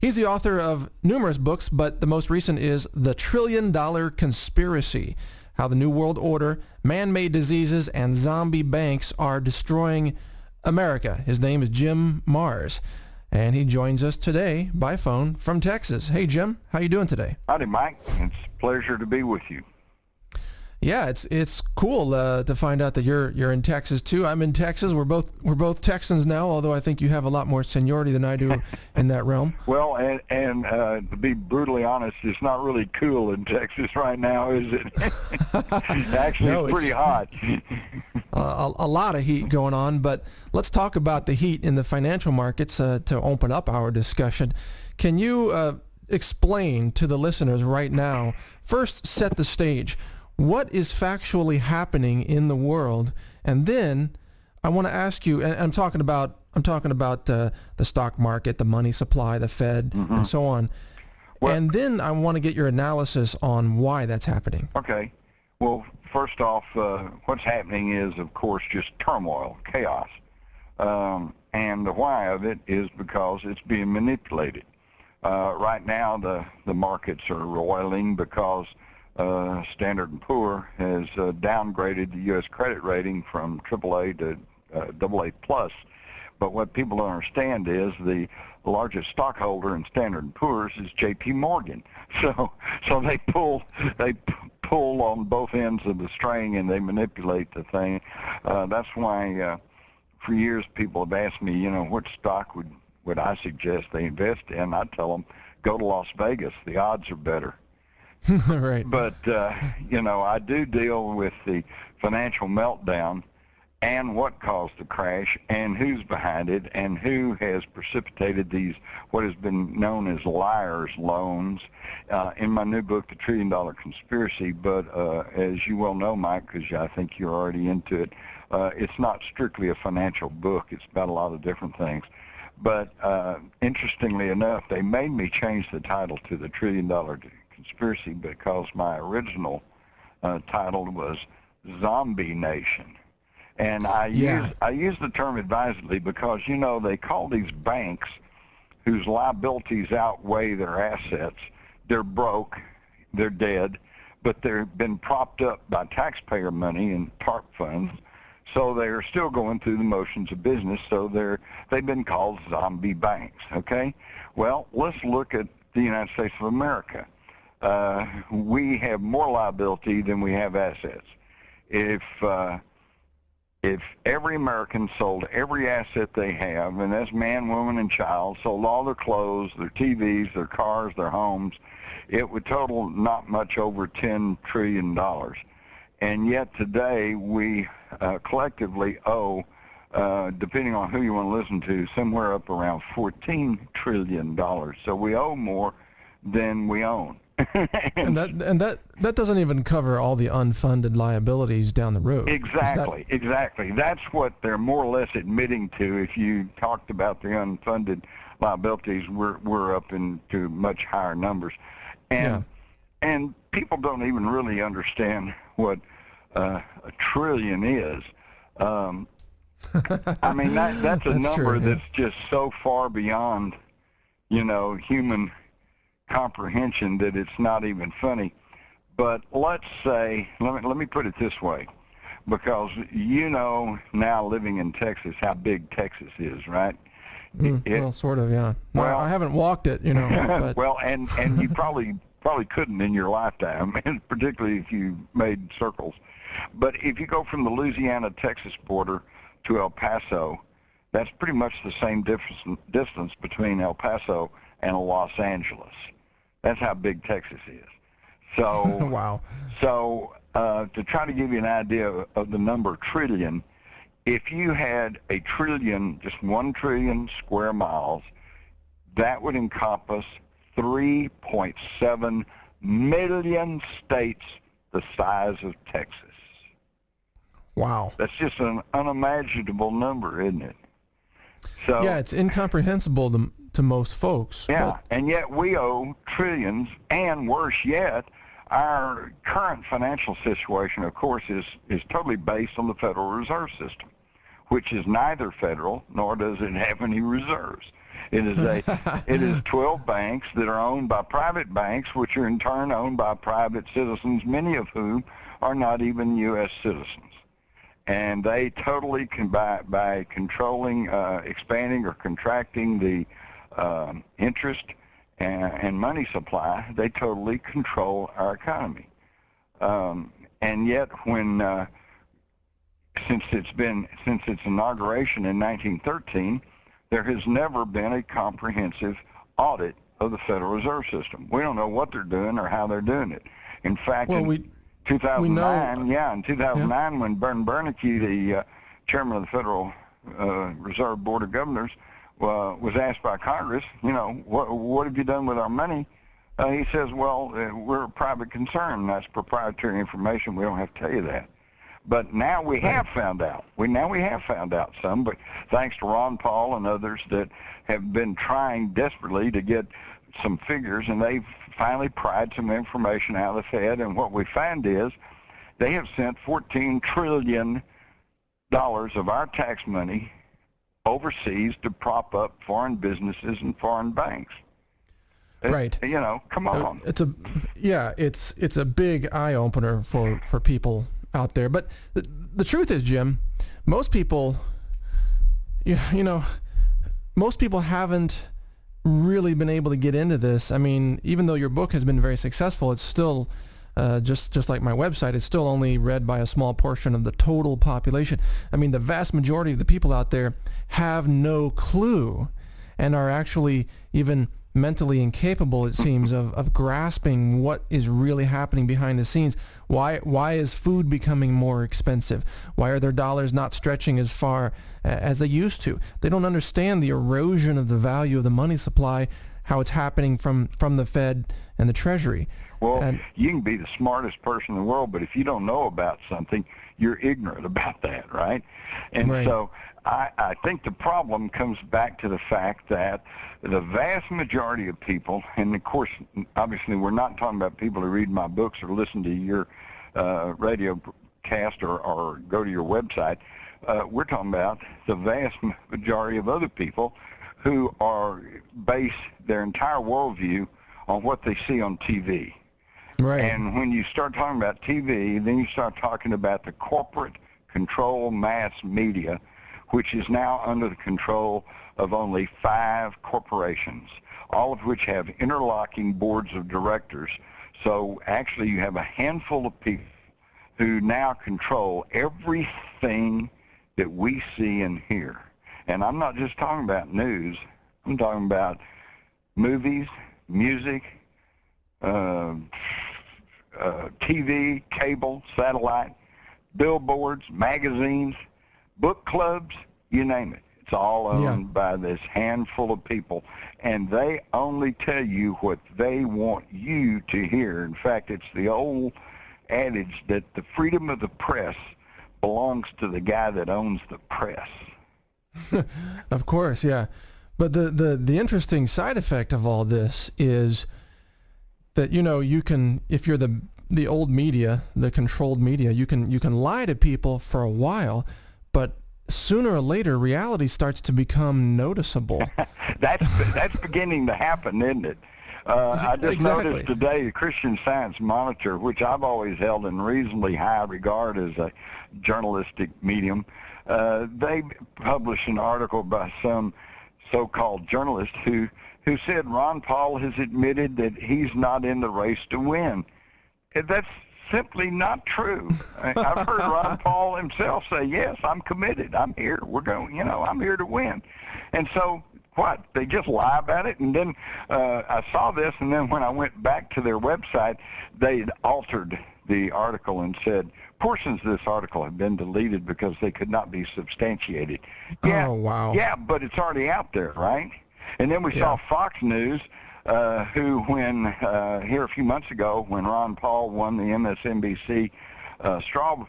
He's the author of numerous books, but the most recent is The $1 Trillion Conspiracy: How the New World Order, Man-Made Diseases, and Zombie Banks Are Destroying America. His name is Jim Marrs, and he joins us today by phone from Texas. Hey, Jim, how you doing today? Howdy, Mike. It's a pleasure to be with you. Yeah, it's cool to find out that you're in Texas too. I'm in Texas. We're both Texans now, although I think you have a lot more seniority than I do in that realm. Well, and to be brutally honest, it's not really cool in Texas right now, is it? Actually, no, it's pretty hot. A lot of heat going on, but let's talk about the heat in the financial markets to open up our discussion. Can you explain to the listeners right now, first set the stage, what is factually happening in the world, and then I want to ask you, and I'm talking about the stock market, the money supply, the Fed, and so on. Well, and then I want to get your analysis on why that's happening. Okay. Well, first off, what's happening is, of course, just turmoil, chaos, and the why of it is because it's being manipulated. Right now, the markets are roiling because Standard & Poor has downgraded the U.S. credit rating from AAA to AA+. But what people don't understand is the largest stockholder in Standard & Poor's is J.P. Morgan. So they pull on both ends of the string and they manipulate the thing. That's why for years people have asked me, what stock would I suggest they invest in? I tell them, go to Las Vegas. The odds are better. Right. But, I do deal with the financial meltdown and what caused the crash and who's behind it and who has precipitated these, what has been known as liar's loans, in my new book, The $1 Trillion Conspiracy. But as you well know, Mike, because I think you're already into it, it's not strictly a financial book. It's about a lot of different things. But interestingly enough, they made me change the title to The $1 Trillion Conspiracy because my original title was Zombie Nation. And I use the term advisedly because, they call these banks whose liabilities outweigh their assets. They're broke, they're dead, but they've been propped up by taxpayer money and TARP funds, so they're still going through the motions of business, so they've been called zombie banks, okay? Well, let's look at the United States of America. We have more liability than we have assets. If every American sold every asset they have, and that's man, woman, and child, sold all their clothes, their TVs, their cars, their homes, it would total not much over $10 trillion. And yet today we collectively owe, depending on who you want to listen to, somewhere up around $14 trillion. So we owe more than we own. and that doesn't even cover all the unfunded liabilities down the road. Exactly. That's what they're more or less admitting to. If you talked about the unfunded liabilities, we're up into much higher numbers, and people don't even really understand what a trillion is. I mean that's a number that's just so far beyond, human comprehension that it's not even funny. But let's say, let me put it this way, because now living in Texas how big Texas is, right? Well, sort of, yeah. Well, I haven't walked it, But. Well, and you probably couldn't in your lifetime, and particularly if you made circles. But if you go from the Louisiana-Texas border to El Paso, that's pretty much the same distance between El Paso and Los Angeles. That's how big Texas is. So, wow. So to try to give you an idea of the number trillion, if you had a trillion, just 1 trillion square miles, that would encompass 3.7 million states the size of Texas. Wow. That's just an unimaginable number, isn't it? So, yeah, it's incomprehensible to most folks. Yeah, and yet we owe trillions, and worse yet, our current financial situation, of course, is totally based on the Federal Reserve System, which is neither federal nor does it have any reserves. It is 12 banks that are owned by private banks, which are in turn owned by private citizens, many of whom are not even U.S. citizens. And they totally can, by controlling, expanding or contracting the interest and money supply, they totally control our economy. And yet, when since its inauguration in 1913, there has never been a comprehensive audit of the Federal Reserve System. We don't know what they're doing or how they're doing it. In fact, in 2009, when Bern Bernanke, the chairman of the Federal Reserve Board of Governors, was asked by Congress, what have you done with our money? He says, well, we're a private concern. That's proprietary information. We don't have to tell you that. But now we have found out. We have found out some, but thanks to Ron Paul and others that have been trying desperately to get some figures, and they've finally pried some information out of the Fed. And what we find is they have sent $14 trillion of our tax money overseas to prop up foreign businesses and foreign banks. Right. Come on. It's a big eye opener for people out there. But the truth is, Jim, most people, most people haven't really been able to get into this. I mean, even though your book has been very successful, it's still just like my website, it's still only read by a small portion of the total population. I mean, the vast majority of the people out there have no clue and are actually even mentally incapable, it seems, of grasping what is really happening behind the scenes. Why is food becoming more expensive? Why are their dollars not stretching as far as they used to? They don't understand the erosion of the value of the money supply, how it's happening from the Fed and the Treasury. Well, you can be the smartest person in the world, but if you don't know about something, you're ignorant about that, right? And so I think the problem comes back to the fact that the vast majority of people, and of course, obviously we're not talking about people who read my books or listen to your radio cast or go to your website. We're talking about the vast majority of other people who base their entire worldview on what they see on TV. Right. And when you start talking about TV, then you start talking about the corporate control mass media, which is now under the control of only 5 corporations, all of which have interlocking boards of directors. So actually you have a handful of people who now control everything that we see and hear. And I'm not just talking about news. I'm talking about movies, music, TV, cable, satellite, billboards, magazines, book clubs, you name it. It's all owned by this handful of people, and they only tell you what they want you to hear. In fact, it's the old adage that the freedom of the press belongs to the guy that owns the press. Of course, yeah. But the interesting side effect of all this is that, you can, if you're the old media, the controlled media, you can lie to people for a while, but sooner or later reality starts to become noticeable. That's beginning to happen, isn't it? I just noticed today the Christian Science Monitor, which I've always held in reasonably high regard as a journalistic medium, they published an article by some so-called journalist who said Ron Paul has admitted that he's not in the race to win. That's simply not true. I've heard Ron Paul himself say, yes, I'm committed. I'm here. We're going, I'm here to win. And so what? They just lie about it? And then I saw this, and then when I went back to their website, they had altered the article and said portions of this article have been deleted because they could not be substantiated. Yeah, oh, wow. Yeah, but it's already out there, right? And then we saw Fox News, who, when here a few months ago, when Ron Paul won the MSNBC straw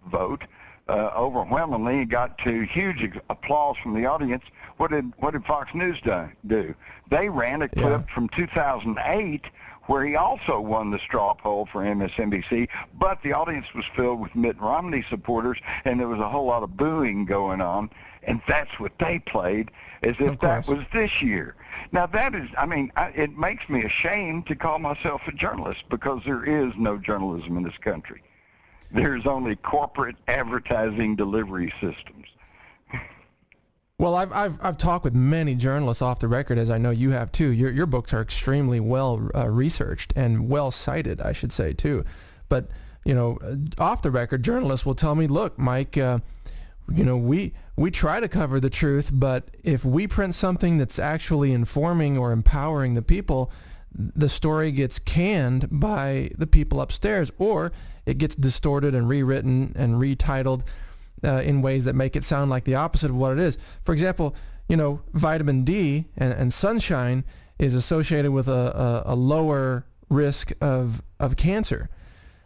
vote, overwhelmingly got to huge applause from the audience, what did Fox News do? They ran a clip from 2008 where he also won the straw poll for MSNBC, but the audience was filled with Mitt Romney supporters, and there was a whole lot of booing going on, and that's what they played as if that was this year. Now that is, it makes me ashamed to call myself a journalist, because there is no journalism in this country. There's only corporate advertising delivery systems. Well, I've talked with many journalists off the record, as I know you have too. Your books are extremely well researched and well cited, I should say too. But off the record, journalists will tell me, "Look, Mike, we try to cover the truth, but if we print something that's actually informing or empowering the people, the story gets canned by the people upstairs, or it gets distorted and rewritten and retitled." In ways that make it sound like the opposite of what it is. For example, vitamin D and sunshine is associated with a lower risk of cancer.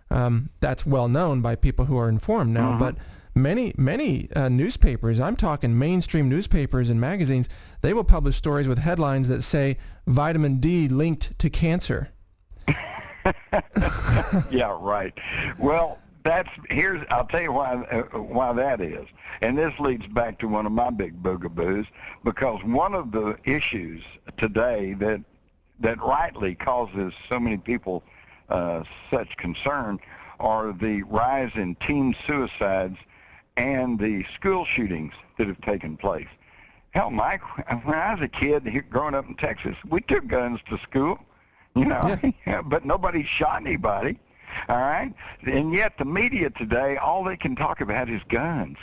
That's well known by people who are informed now. But many newspapers, I'm talking mainstream newspapers and magazines, they will publish stories with headlines that say vitamin D linked to cancer. Yeah, right. Well, I'll tell you why that is. And this leads back to one of my big bugaboos, because one of the issues today that rightly causes so many people such concern are the rise in teen suicides and the school shootings that have taken place. Hell, Mike, when I was a kid growing up in Texas, we took guns to school, but nobody shot anybody. All right? And yet the media today, all they can talk about is guns.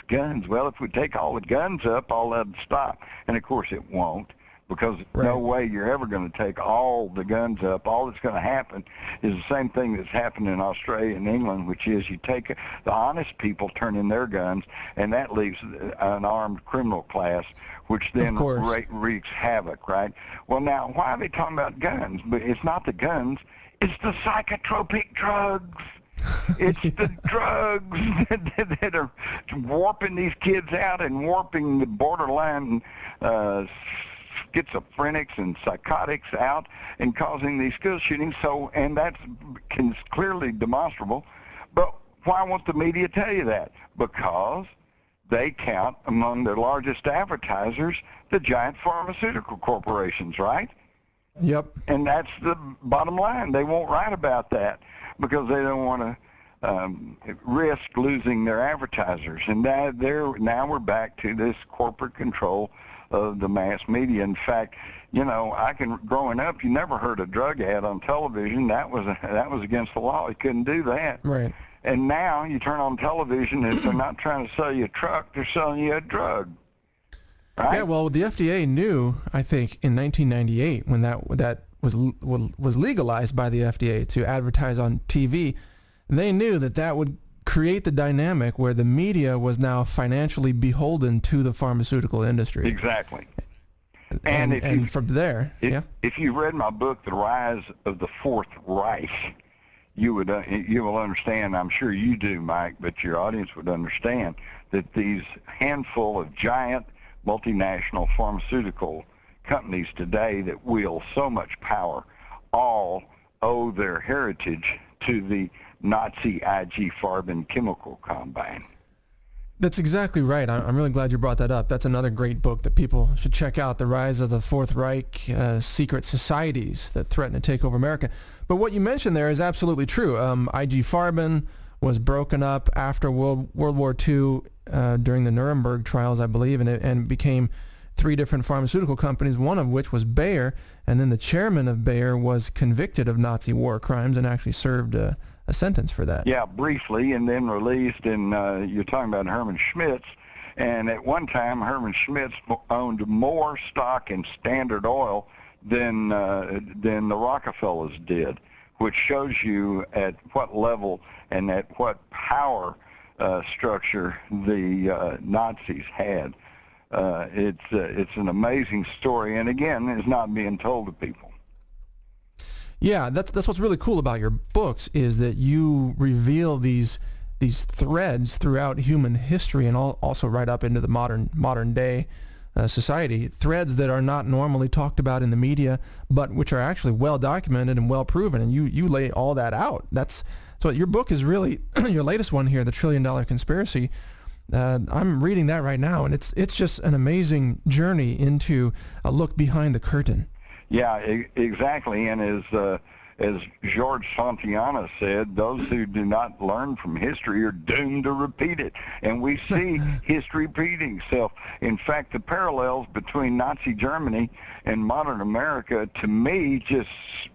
Well, if we take all the guns up, all that would stop. And, of course, it won't, because no way you're ever going to take all the guns up. All that's going to happen is the same thing that's happened in Australia and England, which is you take the honest people, turn in their guns, and that leaves an armed criminal class, which then wreaks havoc, right? Well, now, why are they talking about guns? But it's not the guns. It's the psychotropic drugs. It's the drugs that are warping these kids out and warping the borderline schizophrenics and psychotics out and causing these school shootings. And that's clearly demonstrable. But why won't the media tell you that? Because they count among their largest advertisers the giant pharmaceutical corporations, right? Yep. And that's the bottom line. They won't write about that because they don't want to risk losing their advertisers. And now we're back to this corporate control of the mass media. In fact, growing up, you never heard a drug ad on television. That was against the law. You couldn't do that. Right. And now you turn on television, and they're not trying to sell you a truck; they're selling you a drug. Right? Yeah, well, the FDA knew, I think, in 1998 when that was legalized by the FDA to advertise on TV, they knew that would create the dynamic where the media was now financially beholden to the pharmaceutical industry. Exactly. And from there, if you read my book, The Rise of the Fourth Reich, you will understand. I'm sure you do, Mike, but your audience would understand that these handful of giant multinational pharmaceutical companies today that wield so much power all owe their heritage to the Nazi IG Farben chemical combine. That's exactly right. I'm really glad you brought that up. That's another great book that people should check out, The Rise of the Fourth Reich, Secret Societies That Threaten to Take Over America. But what you mentioned there is absolutely true. IG Farben was broken up after World War II during the Nuremberg trials, I believe, and became three different pharmaceutical companies, one of which was Bayer, and then the chairman of Bayer was convicted of Nazi war crimes and actually served a sentence for that. Yeah, briefly, and then released. And you're talking about Hermann Schmitz, and at one time Hermann Schmitz owned more stock in Standard Oil than the Rockefellers did, which shows you at what level and at what power structure the Nazis had. It's an amazing story, and again, it's not being told to people. Yeah, that's what's really cool about your books, is that you reveal these threads throughout human history and also right up into the modern day. society, threads that are not normally talked about in the media, but which are actually well documented and well proven. And you lay all that out. That's so your book is really your latest one here, The $1 Trillion Conspiracy. I'm reading that right now, and it's just an amazing journey into a look behind the curtain. Yeah, exactly. And as George Santayana said, those who do not learn from history are doomed to repeat it. And we see history repeating itself. In fact, the parallels between Nazi Germany and modern America, to me, just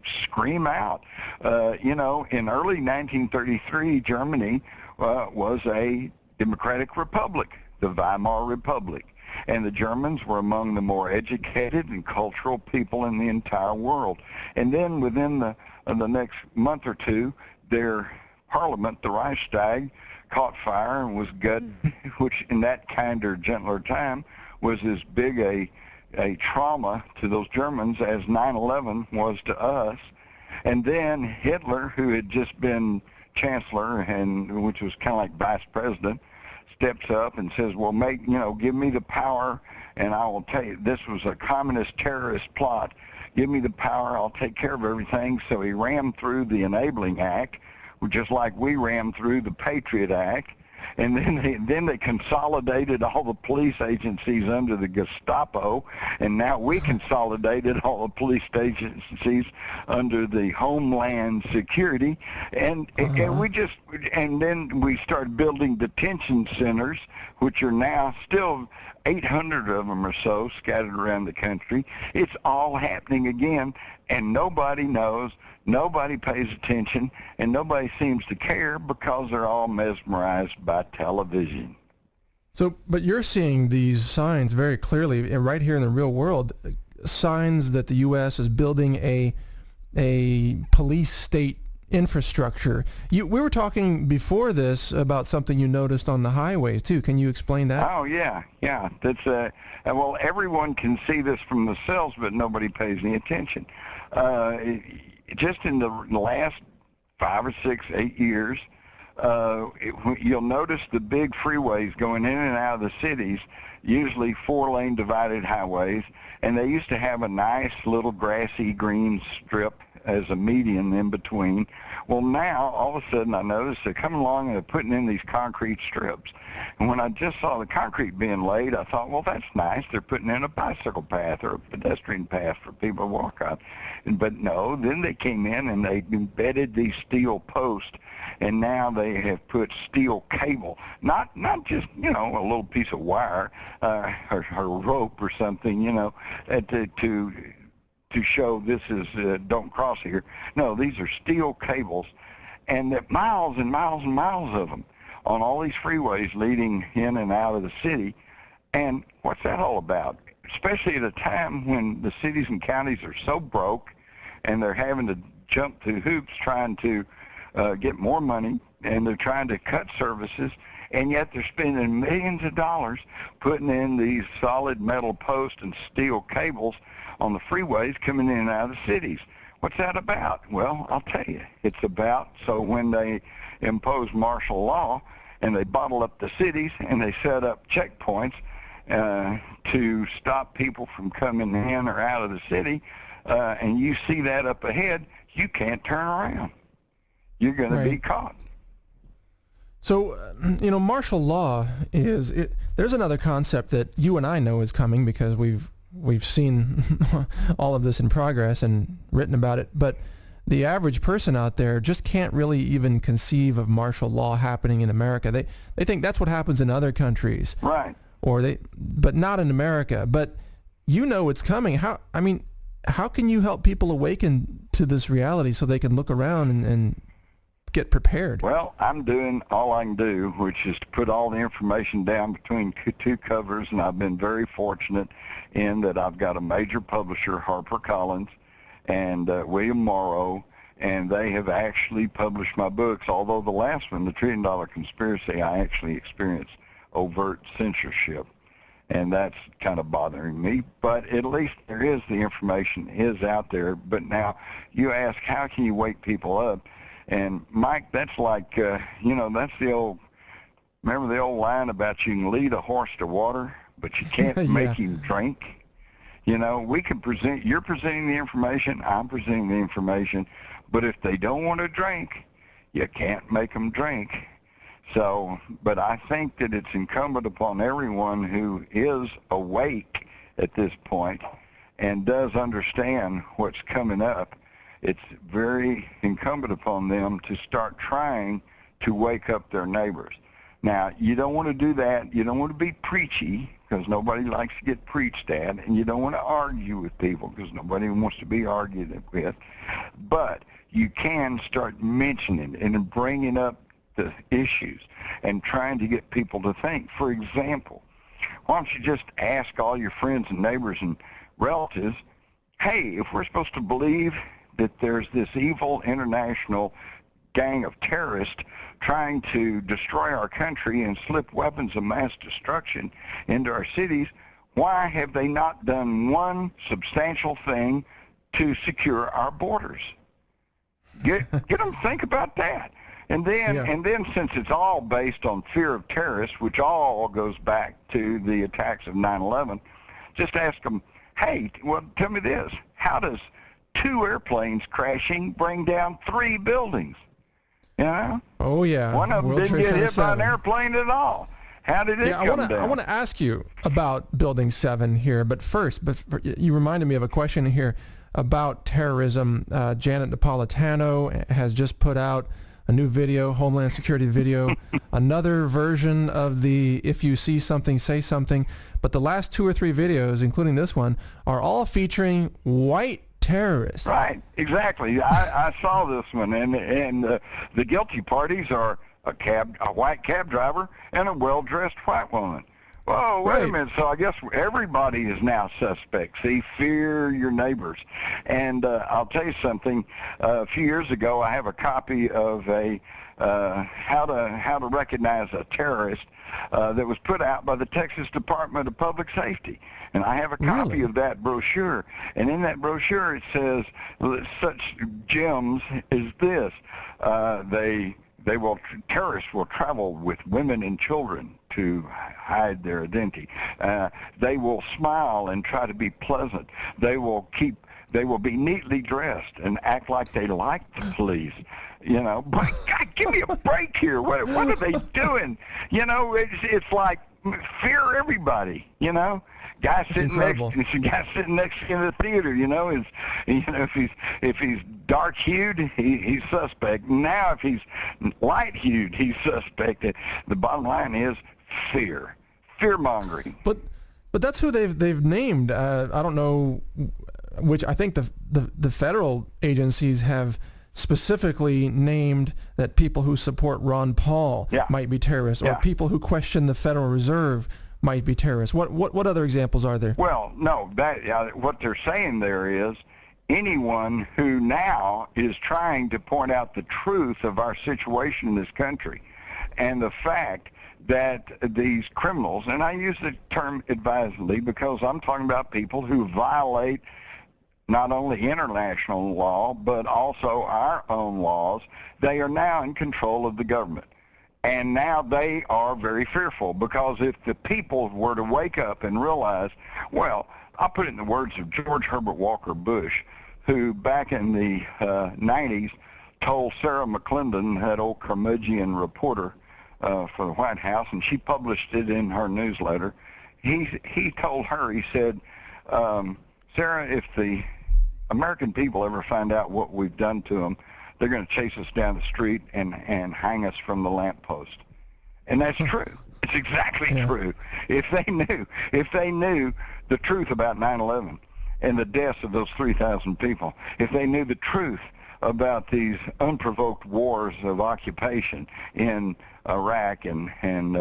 scream out. In early 1933, Germany was a democratic republic, the Weimar Republic. And the Germans were among the more educated and cultural people in the entire world. And then within the next month or two, their parliament, the Reichstag, caught fire and was gutted, which in that kinder, gentler time was as big a trauma to those Germans as 9/11 was to us. And then Hitler, who had just been chancellor, and which was kind of like vice president, steps up and says, well, give me the power, and I will tell you, this was a communist terrorist plot. Give me the power, I'll take care of everything. So he rammed through the Enabling Act, just like we rammed through the Patriot Act. And then they consolidated all the police agencies under the Gestapo, and now we consolidated all the police agencies under the Homeland Security, and then we started building detention centers, which are now still 800 of them or so scattered around the country. It's all happening again, and nobody knows. Nobody pays attention, and nobody seems to care because they're all mesmerized by television. So, but you're seeing these signs very clearly, and right here in the real world, signs that the U.S. is building a police state infrastructure. We were talking before this about something you noticed on the highways too. Can you explain that? Oh yeah. That's well, everyone can see this from themselves, but nobody pays any attention. Just in the last 5 or 6, 8 years, you'll notice the big freeways going in and out of the cities, usually 4-lane divided highways, and they used to have a nice little grassy green strip as a median in between. Well, now, all of a sudden, I noticed they're coming along and they're putting in these concrete strips. And when I just saw the concrete being laid, I thought, well, that's nice. They're putting in a bicycle path or a pedestrian path for people to walk on. But no, then they came in and they embedded these steel posts, and now they have put steel cable, not just, a little piece of wire or rope or something, to show this is don't cross here. No, these are steel cables, and that miles and miles and miles of them on all these freeways leading in and out of the city. And what's that all about? Especially at a time when the cities and counties are so broke and they're having to jump through hoops trying to get more money, and they're trying to cut services, and yet they're spending millions of dollars putting in these solid metal posts and steel cables on the freeways coming in and out of the cities. What's that about? Well, I'll tell you. It's about so when they impose martial law and they bottle up the cities and they set up checkpoints to stop people from coming in or out of the city, and you see that up ahead, you can't turn around. You're going to be caught. So, martial law there's another concept that you and I know is coming because we've seen all of this in progress and written about it, but the average person out there just can't really even conceive of martial law happening in America. They think that's what happens in other countries. Right. But not in America. But it's coming. How can you help people awaken to this reality so they can look around and get prepared? Well, I'm doing all I can do, which is to put all the information down between two covers, and I've been very fortunate in that I've got a major publisher, HarperCollins, and William Morrow, and they have actually published my books, although the last one, The $1 Trillion Conspiracy, I actually experienced overt censorship, and that's kind of bothering me, but at least the information is out there. But now, you ask, how can you wake people up? And Mike, that's like, that's remember the old line about you can lead a horse to water, but you can't Yeah. make him drink. You know, we can present, you're presenting the information, I'm presenting the information, but if they don't want to drink, you can't make them drink. So, but I think that it's incumbent upon everyone who is awake at this point and does understand what's coming up. It's very incumbent upon them to start trying to wake up their neighbors. Now, you don't want to do that. You don't want to be preachy, because nobody likes to get preached at, and you don't want to argue with people because nobody wants to be argued with. But you can start mentioning and bringing up the issues and trying to get people to think. For example, why don't you just ask all your friends and neighbors and relatives, hey, if we're supposed to believe that there's this evil international gang of terrorists trying to destroy our country and slip weapons of mass destruction into our cities, why have they not done one substantial thing to secure our borders? Get them to think about that. And then since it's all based on fear of terrorists, which all goes back to the attacks of 9/11, just ask them, hey, well, tell me this. How does 2 airplanes crashing bring down 3 buildings? You know? Oh, yeah. One of them World didn't Trade get Center hit by an 7. airplane at all. How did it come down? I want to ask you about Building 7 here, but first, you reminded me of a question here about terrorism. Janet Napolitano has just put out a new video, Homeland Security video, another version of the if you see something, say something. But the last 2 or 3 videos, including this one, are all featuring white terrorists. Right, exactly. I saw this one, and the guilty parties are a white cab driver and a well-dressed white woman. Whoa, wait a minute. So I guess everybody is now suspect. See, fear your neighbors. And I'll tell you something. A few years ago, I have a copy of a how to recognize a terrorist that was put out by the Texas Department of Public Safety. And I have a copy of that brochure. And in that brochure, it says such gems as this. Terrorists will travel with women and children to hide their identity. They will smile and try to be pleasant. They will be neatly dressed and act like they like the police. You know, but God, give me a break here. What are they doing? You know, it's like fear everybody. You know, guy sitting next in the theater. You know, if he's dark hued, he's suspect. Now if he's light hued, he's suspect. The bottom line is fear mongering. But that's who they've named. I don't know which. I think the federal agencies have specifically named that people who support Ron Paul might be terrorists, or people who question the Federal Reserve might be terrorists. What other examples are there? Well, no, what they're saying there is anyone who now is trying to point out the truth of our situation in this country and the fact that these criminals, and I use the term advisedly because I'm talking about people who violate not only international law, but also our own laws. They are now in control of the government. And now they are very fearful, because if the people were to wake up and realize, well, I'll put it in the words of George Herbert Walker Bush, who back in the 90s told Sarah McClendon, that old curmudgeon reporter for the White House, and she published it in her newsletter. He told her, he said, Sarah, if the American people ever find out what we've done to them, they're going to chase us down the street and hang us from the lamppost. And that's true. It's exactly true. If they knew the truth about 9/11 and the deaths of those 3,000 people, if they knew the truth about these unprovoked wars of occupation in Iraq and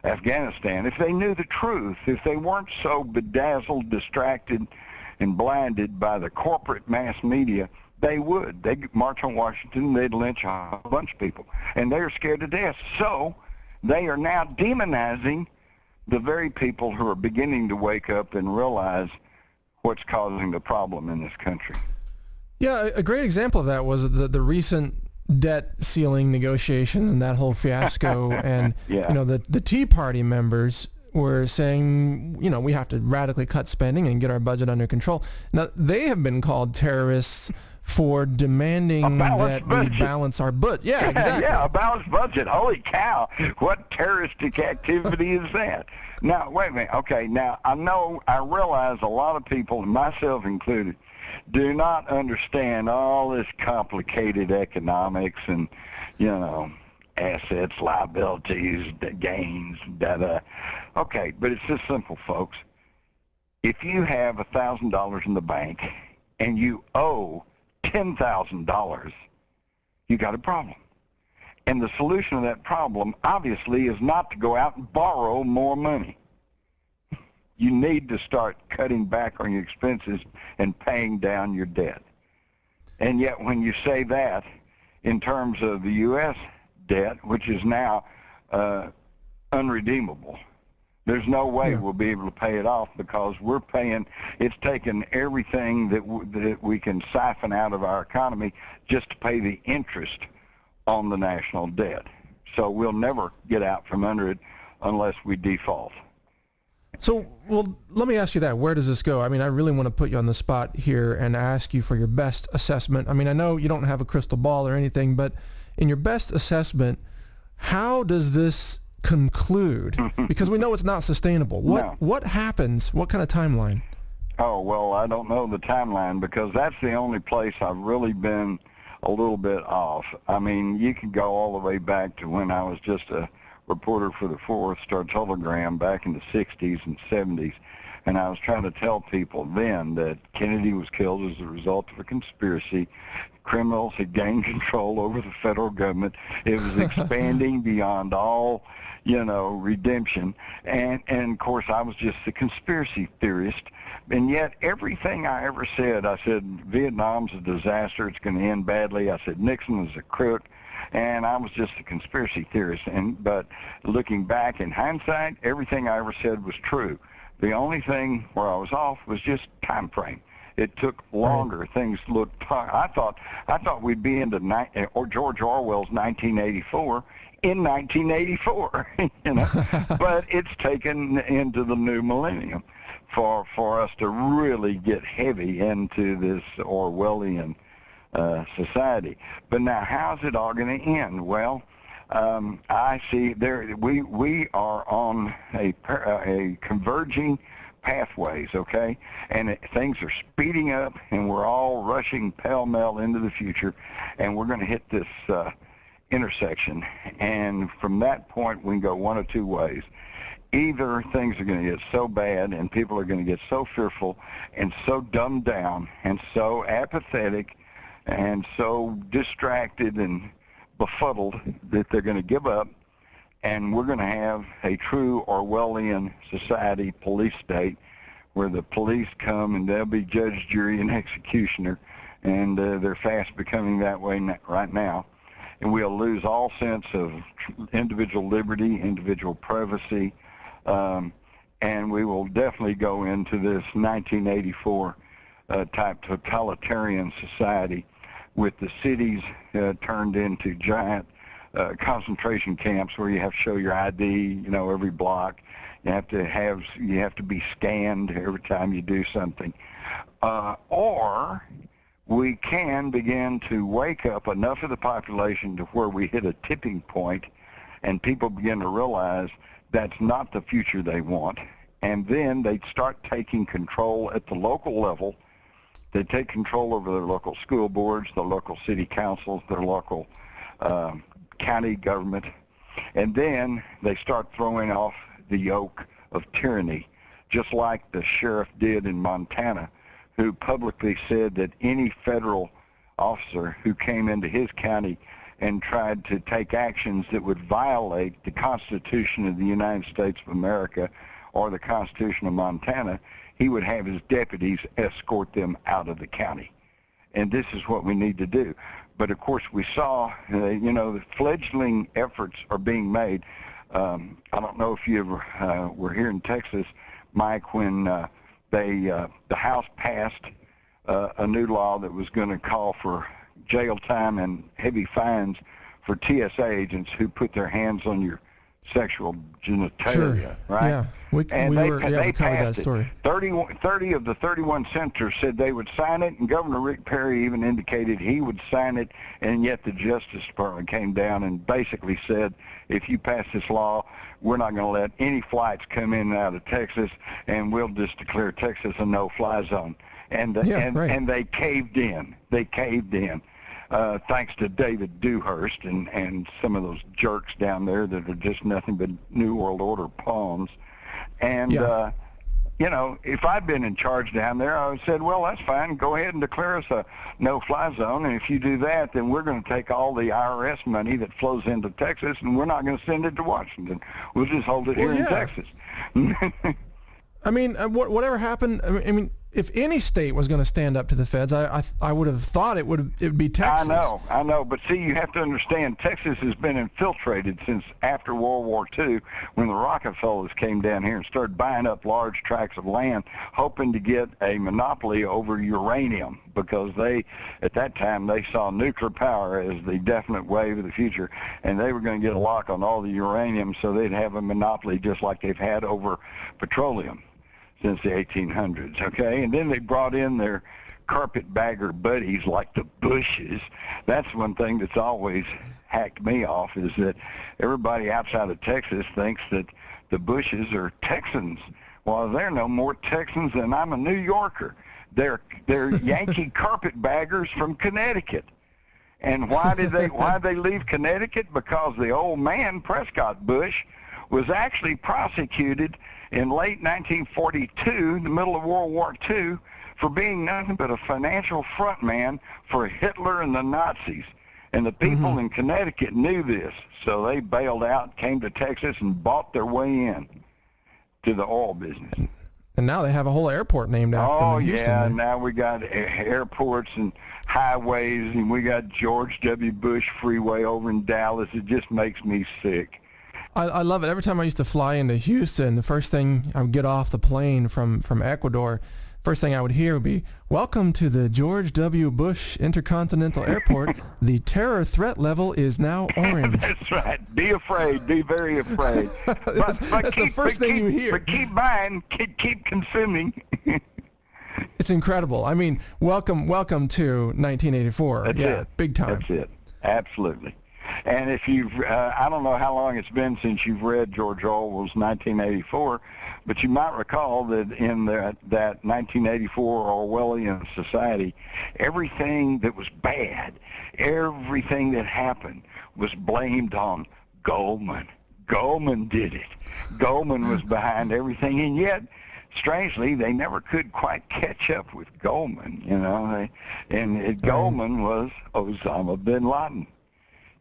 Afghanistan, if they knew the truth, if they weren't so bedazzled, distracted, and blinded by the corporate mass media, they would. They'd march on Washington, they'd lynch a bunch of people, and they're scared to death. So they are now demonizing the very people who are beginning to wake up and realize what's causing the problem in this country. Yeah, a great example of that was the recent debt ceiling negotiations and that whole fiasco. And you know, the Tea Party members were saying, we have to radically cut spending and get our budget under control. Now, they have been called terrorists for demanding that we balance our budget. Yeah, exactly. Yeah, a balanced budget. Holy cow. What terroristic activity is that? Now, wait a minute. Okay, now, I realize a lot of people, myself included, do not understand all this complicated economics and, assets, liabilities, gains, da-da. Okay, but it's just simple, folks. If you have $1,000 in the bank and you owe $10,000, you got a problem. And the solution to that problem, obviously, is not to go out and borrow more money. You need to start cutting back on your expenses and paying down your debt. And yet when you say that in terms of the U.S. debt, which is now unredeemable, there's no way we'll be able to pay it off because we're paying, it's taken everything that we can siphon out of our economy just to pay the interest on the national debt. So we'll never get out from under it unless we default. So, well, let me ask you that. Where does this go? I mean, I really want to put you on the spot here and ask you for your best assessment. I mean, I know you don't have a crystal ball or anything, but in your best assessment, how does this conclude? Because we know it's not sustainable. What happens? What kind of timeline? Oh, well, I don't know the timeline because that's the only place I've really been a little bit off. I mean, you can go all the way back to when I was just a reporter for the Fort Worth Star-Telegram back in the 60s and 70s, and I was trying to tell people then that Kennedy was killed as a result of a conspiracy. Criminals had gained control over the federal government. It was expanding beyond all, redemption. And of course, I was just a conspiracy theorist. And yet, everything I ever said, I said, Vietnam's a disaster. It's going to end badly. I said, Nixon was a crook. And I was just a conspiracy theorist. But looking back in hindsight, everything I ever said was true. The only thing where I was off was just time frame. It took longer. Right. Things looked. I thought we'd be into George Orwell's 1984 in 1984. But it's taken into the new millennium for us to really get heavy into this Orwellian society. But now, how's it all going to end? Well, I see we are on a converging pathways, okay? And things are speeding up, and we're all rushing pell-mell into the future, and we're going to hit this intersection. And from that point, we can go one of two ways. Either things are going to get so bad, and people are going to get so fearful and so dumbed down and so apathetic and so distracted and befuddled that they're going to give up, and we're going to have a true Orwellian society, police state, where the police come and they'll be judge, jury, and executioner, and they're fast becoming that way right now. And we'll lose all sense of individual liberty, individual privacy, and we will definitely go into this 1984 type totalitarian society with the cities turned into giant concentration camps where you have to show your ID, every block. You have to be scanned every time you do something. Or we can begin to wake up enough of the population to where we hit a tipping point and people begin to realize that's not the future they want. And then they start taking control at the local level. They take control over their local school boards, their local city councils, their local county government, and then they start throwing off the yoke of tyranny, just like the sheriff did in Montana, who publicly said that any federal officer who came into his county and tried to take actions that would violate the Constitution of the United States of America or the Constitution of Montana, he would have his deputies escort them out of the county. And this is what we need to do. But of course we saw, the fledgling efforts are being made. I don't know if you ever were here in Texas, Mike, when the House passed a new law that was going to call for jail time and heavy fines for TSA agents who put their hands on your sexual genitalia, Sure. right? Yeah. We covered that passed story. 30 of the 31 senators said they would sign it, and Governor Rick Perry even indicated he would sign it, and yet the Justice Department came down and basically said, if you pass this law, we're not going to let any flights come in and out of Texas, and we'll just declare Texas a no-fly zone. And and they caved in. They caved in. Thanks to David Dewhurst and some of those jerks down there that are just nothing but New World Order pawns. And, you know, if I'd been in charge down there, I would have said, well, that's fine. Go ahead and declare us a no-fly zone. And if you do that, then we're going to take all the IRS money that flows into Texas, and we're not going to send it to Washington. We'll just hold it here in Texas. I mean, whatever happened, I mean, if any state was going to stand up to the feds, I would have thought it would be Texas. I know, but see, you have to understand, Texas has been infiltrated since after World War II, when the Rockefellers came down here and started buying up large tracts of land, hoping to get a monopoly over uranium, because at that time, they saw nuclear power as the definite wave of the future, and they were going to get a lock on all the uranium, so they'd have a monopoly just like they've had over petroleum since the 1800s, okay? And then they brought in their carpetbagger buddies like the Bushes. That's one thing that's always hacked me off, is that everybody outside of Texas thinks that the Bushes are Texans. Well, they're no more Texans than I'm a New Yorker. They're Yankee carpetbaggers from Connecticut. And why did they leave Connecticut? Because the old man, Prescott Bush, was actually prosecuted in late 1942, the middle of World War II, for being nothing but a financial front man for Hitler and the Nazis. And the people in Connecticut knew this, so they bailed out, came to Texas, and bought their way in to the oil business. And now they have a whole airport named after them in Houston. Oh, yeah, now we got airports and highways, and we got George W. Bush Freeway over in Dallas. It just makes me sick. I love it. Every time I used to fly into Houston, the first thing I would get off the plane from Ecuador, first thing I would hear would be, welcome to the George W. Bush Intercontinental Airport. The terror threat level is now orange. That's right. Be afraid. Be very afraid. That's the first thing you hear. But keep buying. Keep consuming. It's incredible. I mean, welcome to 1984. That's it. Big time. That's it. Absolutely. And if you've, I don't know how long it's been since you've read George Orwell's 1984, but you might recall that in that 1984 Orwellian society, everything that was bad, everything that happened was blamed on Goldman. Goldman did it. Goldman was behind everything, and yet, strangely, they never could quite catch up with Goldman, you know. Goldman was Osama bin Laden.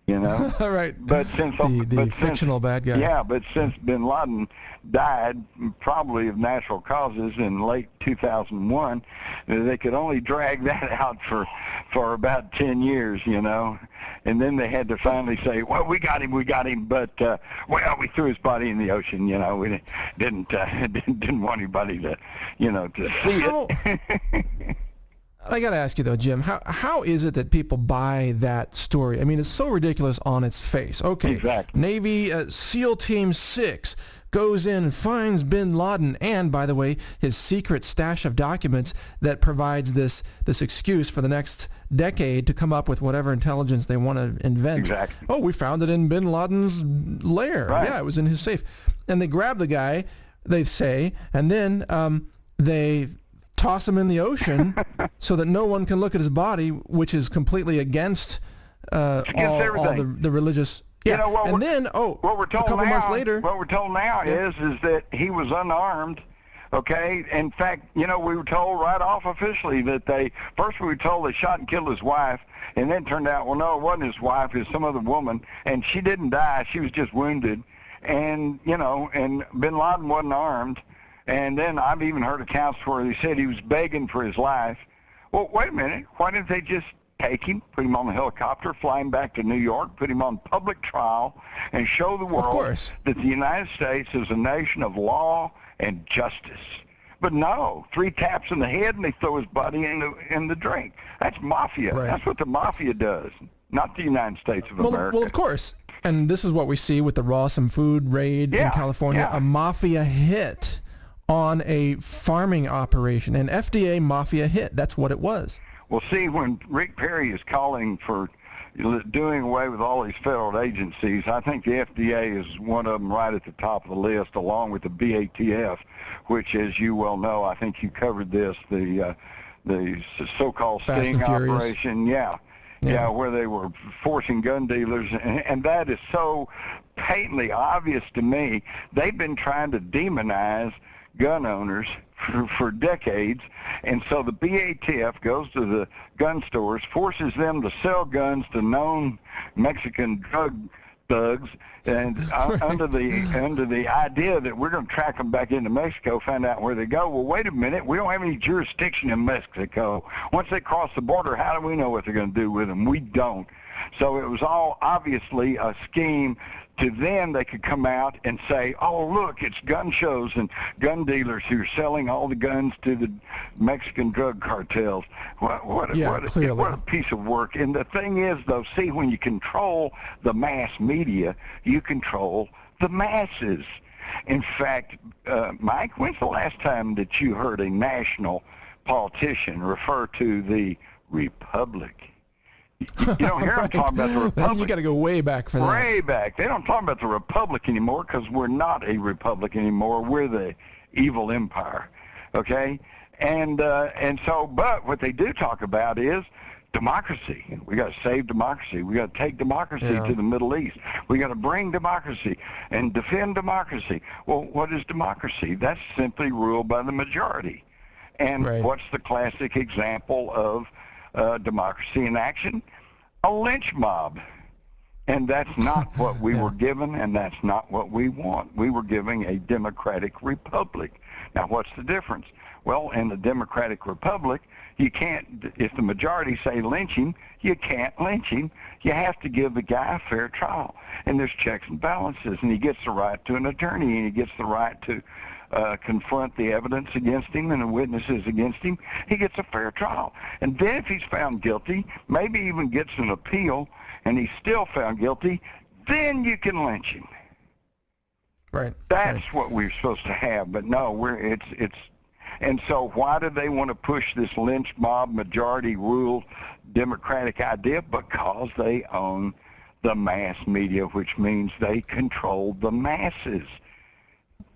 You know, right? But since the fictional bad guy, yeah. But since bin Laden died, probably of natural causes, in late 2001, they could only drag that out for about 10 years, you know, and then they had to finally say, well, we got him, but well, we threw his body in the ocean, you know. We didn't want anybody to, you know, to see it. I got to ask you, though, Jim, how is it that people buy that story? I mean, it's so ridiculous on its face. Okay, exactly. Navy SEAL Team 6 goes in and finds bin Laden and, by the way, his secret stash of documents that provides this excuse for the next decade to come up with whatever intelligence they want to invent. Exactly. Oh, we found it in bin Laden's lair. Right. Yeah, it was in his safe. And they grab the guy, they say, and then they toss him in the ocean so that no one can look at his body, which is completely against all the religious. Yeah, you know, and then what we're told a couple now, months later, what we're told now is that he was unarmed. Okay, in fact, you know, we were told right off officially that we were told they shot and killed his wife, and then it turned out, well, no, it wasn't his wife, it was some other woman, and she didn't die, she was just wounded, and, you know, and bin Laden wasn't armed. And then I've even heard accounts where he said he was begging for his life. Well, wait a minute. Why didn't they just take him, put him on a helicopter, fly him back to New York, put him on public trial, and show the world that the United States is a nation of law and justice? But no, 3 taps in the head and they throw his body in the drink. That's mafia. Right. That's what the mafia does, not the United States of America. Well, of course. And this is what we see with the Rawson food raid in California, a mafia hit on a farming operation, an FDA mafia hit. That's what it was. Well, see, when Rick Perry is calling for doing away with all these federal agencies, I think the FDA is one of them right at the top of the list, along with the BATF, which, as you well know, I think you covered this, the so-called sting operation. Yeah, where they were forcing gun dealers, and that is so patently obvious to me. They've been trying to demonize gun owners for decades, and so the BATF goes to the gun stores, forces them to sell guns to known Mexican drug thugs, and under the idea that we're going to track them back into Mexico, find out where they go. Well, wait a minute, we don't have any jurisdiction in Mexico. Once they cross the border, how do we know what they're going to do with them? We don't. So it was all obviously a scheme to then they could come out and say, oh, look, it's gun shows and gun dealers who are selling all the guns to the Mexican drug cartels. What a piece of work. And the thing is, though, see, when you control the mass media, you control the masses. In fact, Mike, when's the last time that you heard a national politician refer to the Republic? You don't hear them talking about the Republic. You got to go way back for that. Way back. They don't talk about the Republic anymore because we're not a republic anymore. We're the evil empire, okay? And so, but what they do talk about is democracy. We got to save democracy. We got to take democracy to the Middle East. We got to bring democracy and defend democracy. Well, what is democracy? That's simply ruled by the majority. And what's the classic example of democracy in action? A lynch mob. And that's not what we were given, and that's not what we want. We were giving a democratic republic. Now, what's the difference? Well, in the democratic republic, you can't, if the majority say lynch him, you can't lynch him. You have to give the guy a fair trial. And there's checks and balances, and he gets the right to an attorney, and he gets the right to confront the evidence against him and the witnesses against him. He gets a fair trial. And then if he's found guilty, maybe even gets an appeal, and he's still found guilty, then you can lynch him. Right. That's what we're supposed to have. But no, it's and so why do they want to push this lynch mob majority rule democratic idea? Because they own the mass media, which means they control the masses.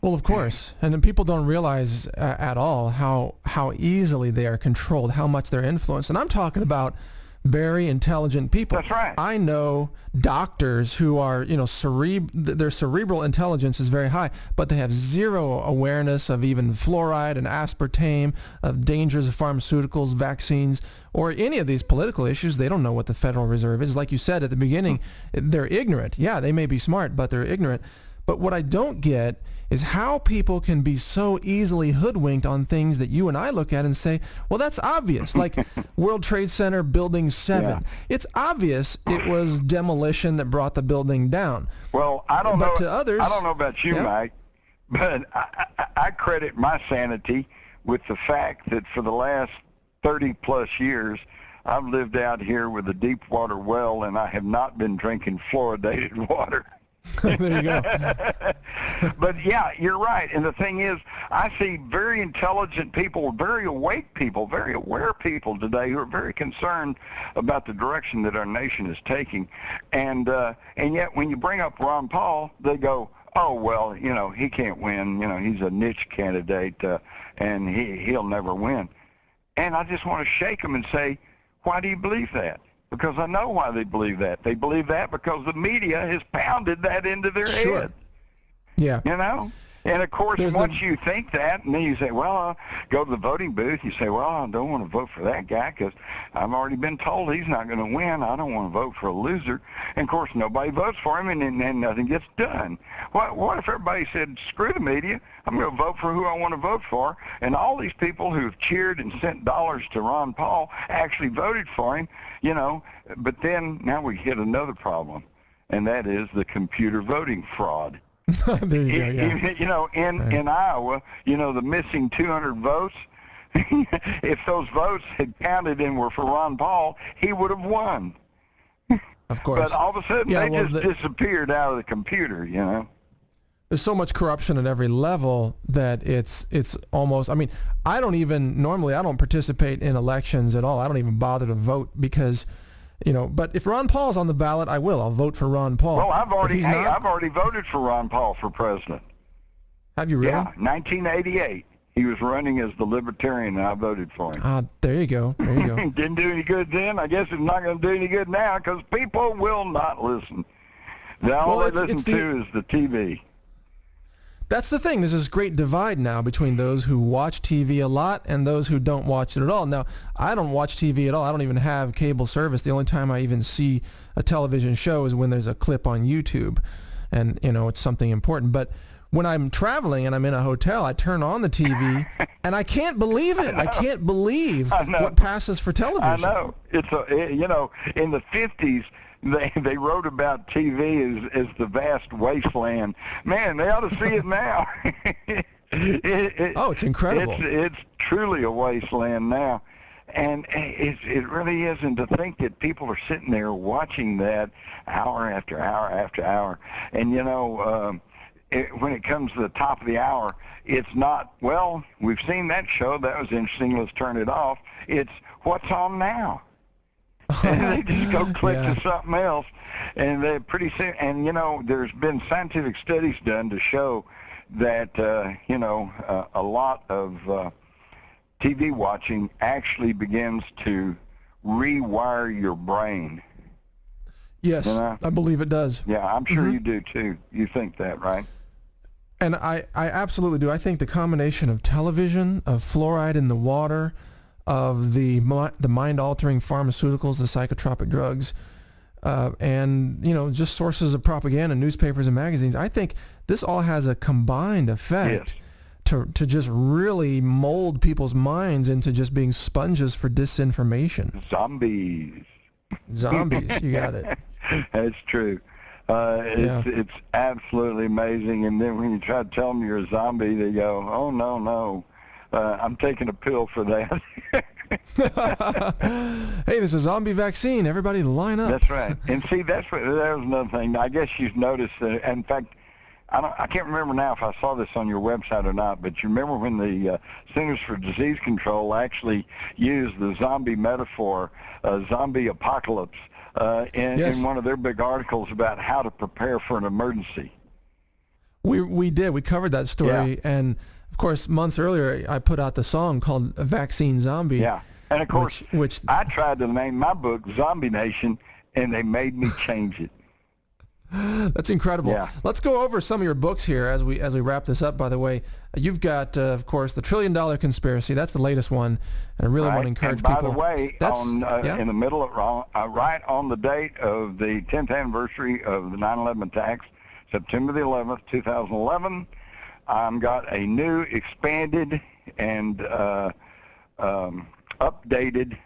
Well, of course, and then people don't realize at all how easily they are controlled, how much they're influenced. And I'm talking about very intelligent people. That's right. I know doctors who are, their cerebral intelligence is very high, but they have zero awareness of even fluoride and aspartame, of dangers of pharmaceuticals, vaccines, or any of these political issues. They don't know what the Federal Reserve is. Like you said at the beginning, they're ignorant. Yeah, they may be smart, but they're ignorant. But what I don't get is how people can be so easily hoodwinked on things that you and I look at and say, well, that's obvious. Like World Trade Center Building 7. Yeah. It's obvious it was demolition that brought the building down. Well, I don't know. To others, I don't know about you, Mike, but I credit my sanity with the fact that for the last 30-plus years, I've lived out here with a deep water well, and I have not been drinking fluoridated water. There you go. But yeah, you're right. And the thing is, I see very intelligent people, very awake people, very aware people today who are very concerned about the direction that our nation is taking. And yet when you bring up Ron Paul, they go, oh, well, he can't win. He's a niche candidate, and he'll never win. And I just want to shake them and say, why do you believe that? Because I know why they believe that. They believe that because the media has pounded that into their head. Yeah. And, of course, once you think that, and then you say, well, go to the voting booth, you say, well, I don't want to vote for that guy because I've already been told he's not going to win. I don't want to vote for a loser. And, of course, nobody votes for him, and nothing gets done. What if everybody said, screw the media, I'm going to vote for who I want to vote for, and all these people who've cheered and sent dollars to Ron Paul actually voted for him, but then now we hit another problem, and that is the computer voting fraud. There you go, yeah. You know, in Iowa, you know, the missing 200 votes, if those votes had counted and were for Ron Paul, he would have won. Of course. But all of a sudden, Yeah, they well, just disappeared out of the computer, you know. There's so much corruption at every level that it's almost, I mean, I don't participate in elections at all. I don't even bother to vote because, you know, but if Ron Paul's on the ballot, I'll vote for Ron Paul. Well, I've already voted for Ron Paul for president. Have you really? Yeah, 1988. He was running as the Libertarian, and I voted for him. There you go. There you go. Didn't do any good then. I guess it's not going to do any good now because people will not listen. All they listen to is the TV. That's the thing. There's this great divide now between those who watch TV a lot and those who don't watch it at all. Now, I don't watch TV at all. I don't even have cable service. The only time I even see a television show is when there's a clip on YouTube, and you know it's something important. But when I'm traveling and I'm in a hotel, I turn on the TV, and I can't believe it. I can't believe what passes for television. I know. You know, in the 50s, they wrote about TV as the vast wasteland. Man, they ought to see it now. It's incredible. It's truly a wasteland now. And it really is. And to think that people are sitting there watching that hour after hour after hour. And, you know, when it comes to the top of the hour, it's not, well, we've seen that show. That was interesting. Let's turn it off. It's what's on now. And they just go click to something else. And they're pretty soon. And, you know, there's been scientific studies done to show that, you know, a lot of TV watching actually begins to rewire your brain. Yes, you know? I believe it does. Yeah, I'm sure you do too. You think that, right? And I absolutely do. I think the combination of television, of fluoride in the water, of the mind-altering pharmaceuticals, the psychotropic drugs, and, you know, just sources of propaganda, newspapers and magazines, I think this all has a combined effect to just really mold people's minds into just being sponges for disinformation. Zombies, you got it. That's true. It's absolutely amazing. And then when you try to tell them you're a zombie, they go, "Oh no, I'm taking a pill for that." Hey, there's a zombie vaccine. Everybody line up. That's right. And see, that was another thing. I guess you've noticed that. In fact, I can't remember now if I saw this on your website or not, but you remember when the Centers for Disease Control actually used the zombie metaphor, zombie apocalypse, in one of their big articles about how to prepare for an emergency. We did. We covered that story, and of course, months earlier, I put out the song called "Vaccine Zombie." Yeah, and of course, which I tried to name my book "Zombie Nation," and they made me change it. That's incredible. Yeah. Let's go over some of your books here as we wrap this up. By the way, you've got, of course, the $1 Trillion Conspiracy. That's the latest one, and I really want to encourage people. By the way, in the middle of right on the date of the 10th anniversary of the 9/11 attacks, September the 11th, 2011, I've got a new, expanded, and updated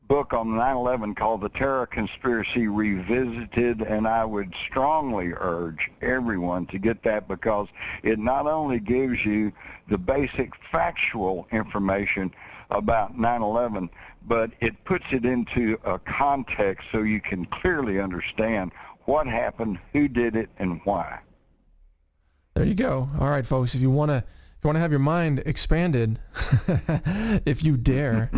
book on 9/11 called The Terror Conspiracy Revisited, and I would strongly urge everyone to get that because it not only gives you the basic factual information about 9/11, but it puts it into a context so you can clearly understand what happened, who did it, and why. There you go. All right, folks, if you want to have your mind expanded, if you dare,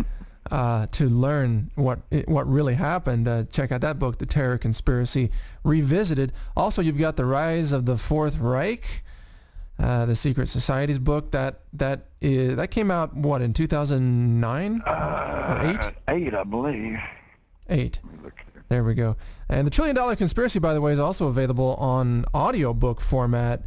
to learn what really happened, check out that book, The Terror Conspiracy Revisited. Also, you've got The Rise of the Fourth Reich, the Secret Society's book. That came out, what, in 2009 or 8? 8, I believe. 8. There we go. And The $1 Trillion Conspiracy, by the way, is also available on audiobook format.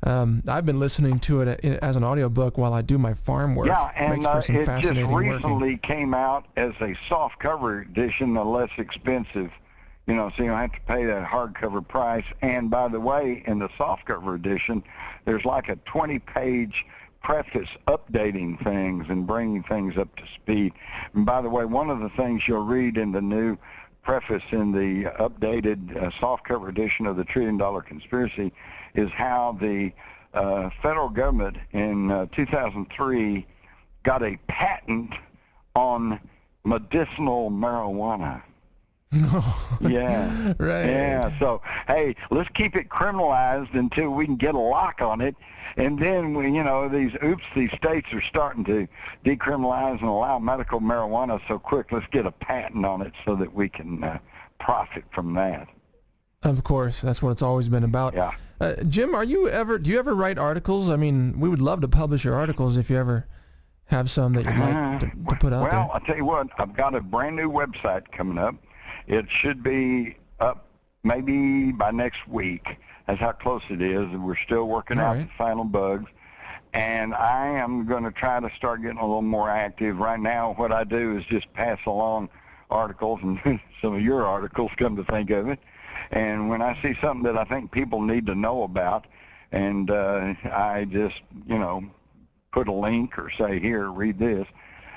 I've been listening to it as an audiobook while I do my farm work. Yeah, and it just recently working. came out as a soft cover edition, a less expensive, so you don't have to pay that hardcover price. And by the way, in the soft cover edition, there's like a 20-page preface updating things and bringing things up to speed. And by the way, one of the things you'll read in the new preface in the updated softcover edition of the $1 Trillion Conspiracy is how the federal government in 2003 got a patent on medicinal marijuana. Yeah. Right. Yeah. So, hey, let's keep it criminalized until we can get a lock on it. And then, these states are starting to decriminalize and allow medical marijuana so quick. Let's get a patent on it so that we can profit from that. Of course. That's what it's always been about. Yeah. Jim, do you ever write articles? I mean, we would love to publish your articles if you ever have some that you'd like to put out there. Well, I'll tell you what, I've got a brand new website coming up. It should be up maybe by next week. That's how close it is. We're still working out the final bugs. And I am going to try to start getting a little more active. Right now, what I do is just pass along articles, and some of your articles, come to think of it. And when I see something that I think people need to know about, and I just, put a link or say, here, read this.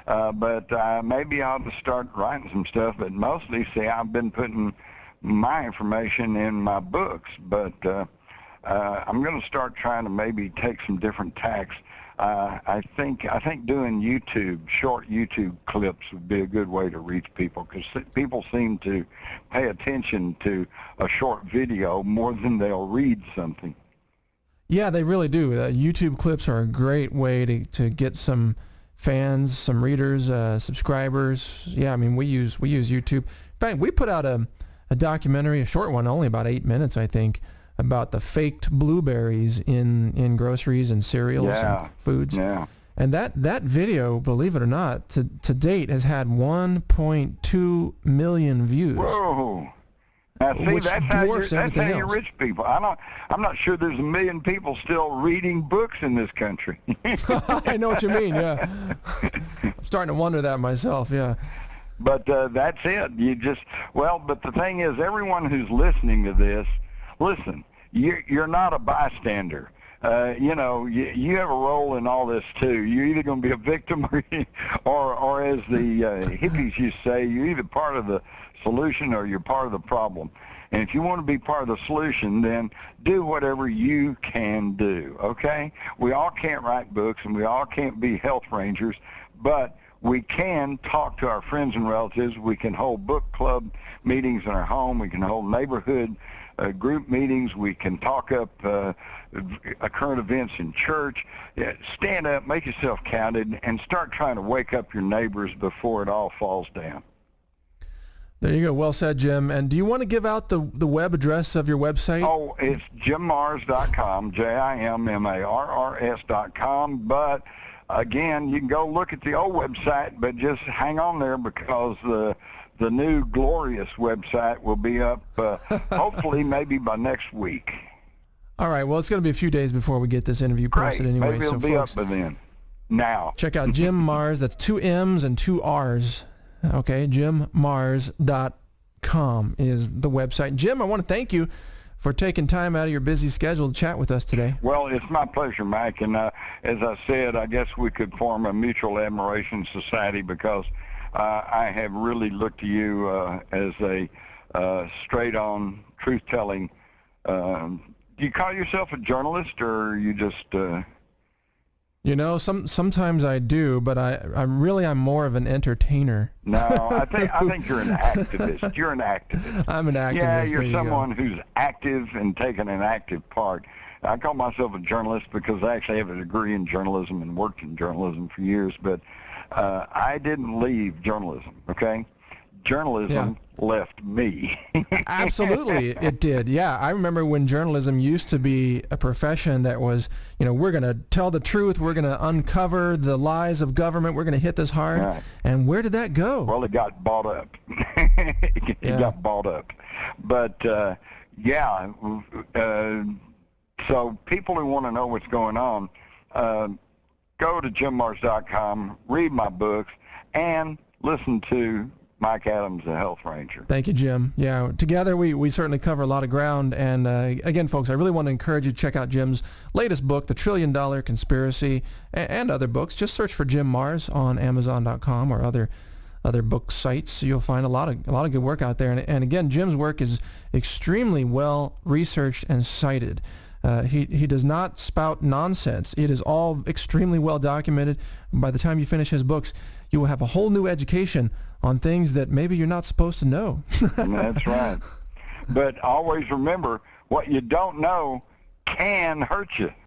But maybe I'll just start writing some stuff. But mostly, see, I've been putting my information in my books. But I'm going to start trying to maybe take some different tacks. I think doing short YouTube clips would be a good way to reach people, because people seem to pay attention to a short video more than they'll read something. Yeah, they really do. YouTube clips are a great way to get some fans, some readers, subscribers. Yeah, I mean, we use YouTube. In fact, we put out a documentary, a short one, only about 8 minutes, I think, about the faked blueberries in groceries and cereals and foods. Yeah. And that video, believe it or not, to date has had 1.2 million views. Whoa. Now, see, that's how you rich people. I'm not sure there's 1 million people still reading books in this country. I know what you mean, yeah. I'm starting to wonder that myself, yeah. But that's it. But the thing is, everyone who's listening to this, listen, you're not a bystander. You have a role in all this too. You're either going to be a victim or as the hippies used to say, you're either part of the solution or you're part of the problem. And if you want to be part of the solution, then do whatever you can do, okay? We all can't write books and we all can't be health rangers, but we can talk to our friends and relatives. We can hold book club meetings in our home. We can hold neighborhood group meetings. We can talk up current events in church. Stand up, make yourself counted, and start trying to wake up your neighbors before it all falls down. There you go. Well said, Jim. And do you want to give out the web address of your website? Oh, it's jimmars.com, JIMMARRS.com. But again, you can go look at the old website, but just hang on there, because the new glorious website will be up hopefully maybe by next week. All right. Well, it's going to be a few days before we get this interview posted anyway. Maybe it'll be up by then. Now. Check out Jim Mars. That's 2 M's and 2 R's. Okay, jimmars.com is the website. Jim, I want to thank you for taking time out of your busy schedule to chat with us today. Well, it's my pleasure, Mike. And as I said, I guess we could form a mutual admiration society, because I have really looked to you as a straight-on, truth-telling. Do you call yourself a journalist, or you just... sometimes I do, but I'm more of an entertainer. No, I think you're an activist. You're an activist. I'm an activist. Yeah, you're someone who's active and taking an active part. I call myself a journalist because I actually have a degree in journalism and worked in journalism for years, but I didn't leave journalism, okay? Journalism left me. Absolutely, it did. Yeah, I remember when journalism used to be a profession that was, we're going to tell the truth, we're going to uncover the lies of government, we're going to hit this hard. Right. And where did that go? Well, it got bought up. It got bought up. But, so people who want to know what's going on, go to jimmars.com, read my books, and listen to Mike Adams, the Health Ranger. Thank you, Jim. Yeah, together we certainly cover a lot of ground. And again, folks, I really want to encourage you to check out Jim's latest book, The $1 Trillion Conspiracy, and other books. Just search for Jim Mars on Amazon.com or other other book sites. You'll find a lot of good work out there. And again, Jim's work is extremely well researched and cited. He does not spout nonsense. It is all extremely well documented. By the time you finish his books, you will have a whole new education on things that maybe you're not supposed to know. That's right. But always remember, what you don't know can hurt you.